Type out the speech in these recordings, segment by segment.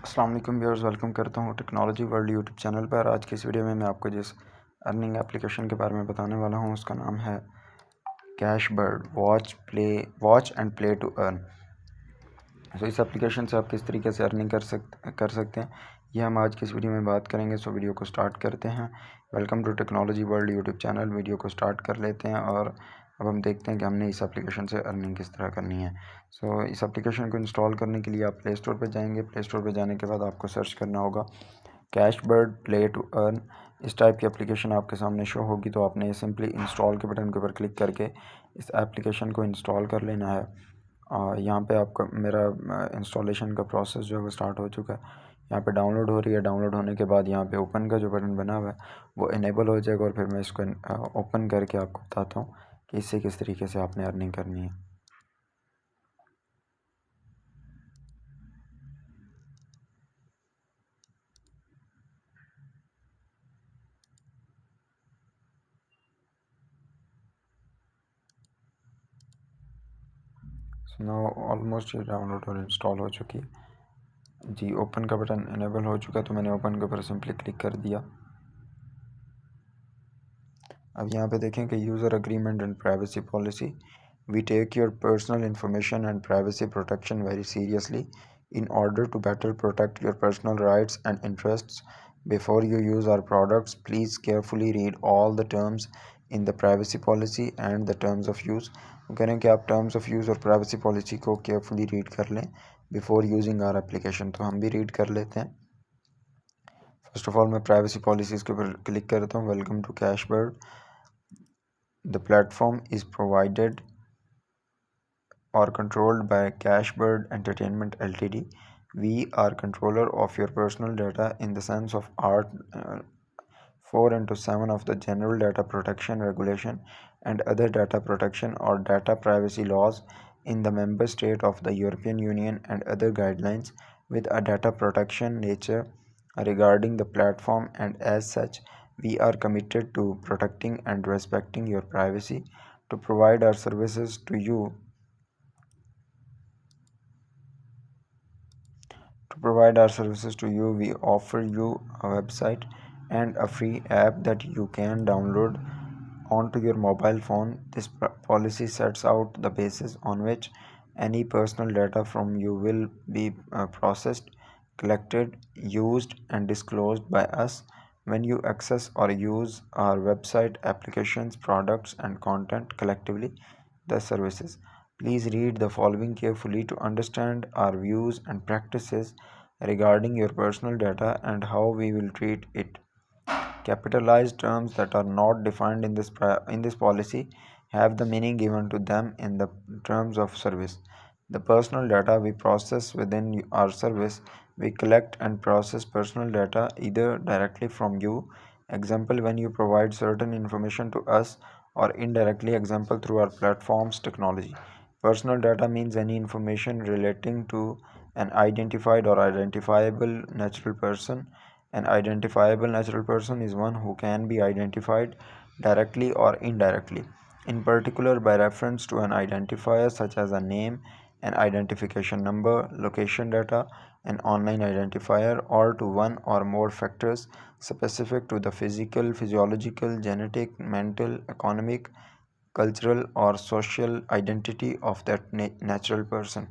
अस्सलाम वालेकुम viewers, welcome करता हूँ टेक्नोलॉजी वर्ल्ड यूट्यूब चैनल पर। आज की इस वीडियो में मैं आपको जिस अर्निंग एप्लीकेशन के बारे में बताने वाला हूँ उसका नाम है Cashbird watch and play to earn. तो इस एप्लीकेशन से आप किस तरीके से अर्निंग कर सकते हैं, ये हम आज की इस वीडियो में बात करेंगे। सो वीडियो को स्टार्ट करते हैं। Welcome to technology world YouTube channel. Video को स्टार्ट कर लेते हैं और अब हम देखते हैं कि हमने इस एप्लीकेशन से अर्निंग किस तरह करनी है। सो इस एप्लीकेशन को इंस्टॉल करने के लिए आप प्ले स्टोर पर जाएंगे। प्ले स्टोर पर जाने के बाद आपको सर्च करना होगा कैशबर्ड प्ले टू अर्न। इस टाइप की एप्लीकेशन आपके सामने शो होगी, तो आपने सिंपली इंस्टॉल के बटन के ऊपर क्लिक करके इस एप्लीकेशन को इंस्टॉल कर लेना है। यहाँ पे आपका मेरा इंस्टॉलेशन का प्रोसेस जो है वो स्टार्ट हो चुका है। यहाँ पे डाउनलोड हो रही है। डाउनलोड होने के बाद यहाँ पे ओपन का जो बटन बना हुआ है वो इनेबल हो जाएगा और फिर मैं इसको ओपन करके आपको बताता हूँ कि इससे किस तरीके से आपने अर्निंग करनी है। सो नाउ ऑलमोस्ट ये डाउनलोड और इंस्टॉल हो चुकी है जी। ओपन का बटन इनेबल हो चुका है, तो मैंने ओपन के ऊपर सिंपली क्लिक कर दिया। अब यहाँ पे देखें कि user agreement and privacy policy. We take your personal information and privacy protection very seriously in order to better protect your personal rights and interests. Before you use our products, please carefully read all the terms in the privacy policy and the terms of use. वो कह रहे हैं कि आप terms of use और privacy policy को carefully read कर लें बिफोर यूजिंग आर एप्लीकेशन। तो हम भी रीड कर लेते हैं। फर्स्ट ऑफ ऑल मैं प्राइवेसी पॉलिसीज़ के ऊपर क्लिक करता हूँ। Welcome to Cashbird. The platform is provided or controlled by Cashbird Entertainment Ltd. We are controller of your personal data in the sense of Art 4/7 of the General Data Protection Regulation and other data protection or data privacy laws in the member state of the European Union and other guidelines with a data protection nature regarding the platform, and as such we are committed to protecting and respecting your privacy. To provide our services to you, we offer you a website and a free app that you can download onto your mobile phone. This policy sets out the basis on which any personal data from you will be processed, collected, used, and disclosed by us when you access or use our website, applications, products, and content, collectively the services. Please read the following carefully to understand our views and practices regarding your personal data and how we will treat it. Capitalized terms that are not defined in this policy have the meaning given to them in the terms of service. The personal data we process within our service. We collect and process personal data either directly from you, example when you provide certain information to us, or indirectly, example through our platform's technology. Personal data means any information relating to an identified or identifiable natural person. An identifiable natural person is one who can be identified directly or indirectly, in particular by reference to an identifier such as a name, an identification number, location data, an online identifier, or to one or more factors specific to the physical, physiological, genetic, mental, economic, cultural, or social identity of that natural person.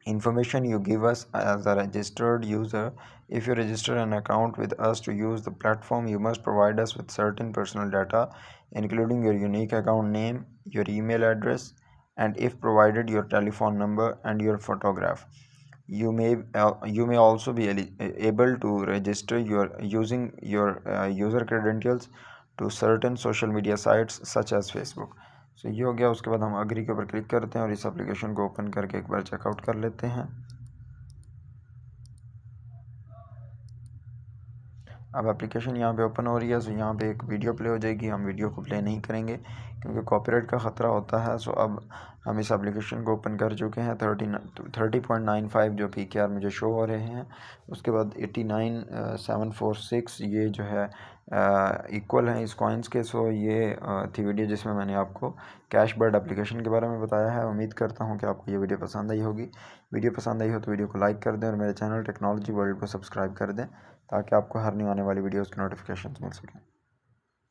Information you give us as a registered user. If you register an account with us to use the platform, you must provide us with certain personal data, including your unique account name, your email address, and if provided, your telephone number and your photograph. You may also be able to register your using your user credentials to certain social media sites such as Facebook. सो ये हो गया। उसके बाद हम agree के ऊपर click करते हैं और इस एप्लीकेशन को ओपन करके एक बार चेकआउट कर लेते हैं। अब एप्लीकेशन यहाँ पे ओपन हो रही है। सो यहाँ पे एक वीडियो प्ले हो जाएगी। हम वीडियो को प्ले नहीं करेंगे क्योंकि कॉपीराइट का ख़तरा होता है। सो अब हम इस एप्लीकेशन को ओपन कर चुके हैं। 30.95 जो PKR मुझे शो हो रहे हैं। उसके बाद 89,746 ये जो है इक्वल हैं इस कॉइन्स के। सो ये थी वीडियो जिसमें मैंने आपको कैशबर्ड एप्लीकेशन के बारे में बताया है। उम्मीद करता हूँ कि आपको ये वीडियो पसंद आई होगी। वीडियो पसंद आई हो तो वीडियो को लाइक कर दें और मेरे चैनल टेक्नोलॉजी वर्ल्ड को सब्सक्राइब कर दें ताकि आपको हर न्यू आने वाली वीडियोज़ की नोटिफिकेशन मिल सकें।